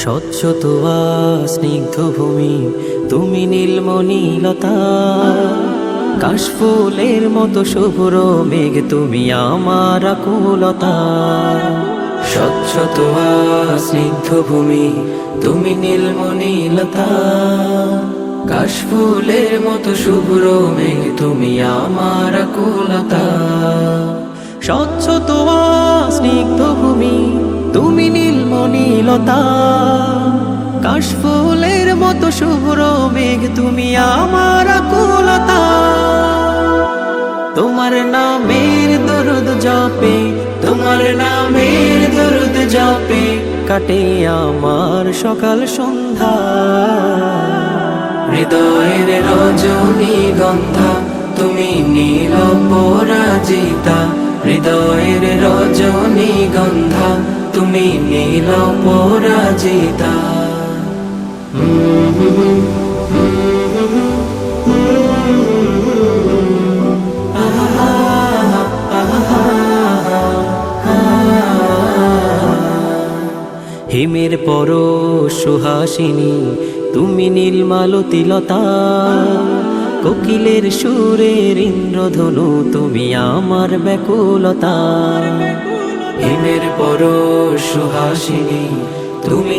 স্বচ্ছ তোয়া স্নিগ্ধ ভূমি তুমি নীলমণিলতা, কাশফুলের মতো শুভ্র মেঘ তুমি আমার আকুলতা। স্বচ্ছ তোয়া স্নিগ্ধ ভূমি তুমি নীলমণিলতা, কাশফুলের মতো শুভ্র মেঘ তুমি আমার আকুলতা। স্বচ্ছ তোয়া স্নিগ্ধ ভূমি তুমি নীলমণিলতা, কাশফুলের মতো শুভ্র মেঘ তুমি আমার আকুলতা। তোমার নামের দরুদ জপে, তোমার নামের দরুদ জপে কাটে আমার সকাল সন্ধ্যা। হৃদয়ের রজনীগন্ধা তুমি নীল পরাজিতা, হৃদয়ের রজনীগন্ধা তুমি নীল পরাজিতা। হিমের পর সুহাসিনী তুমি নীলমালতিলতা, কোকিলের সুরের ইন্দ্রধনু তুমি আমার ব্যাকুলতা। হিমের পর সুহাসিনী তুমি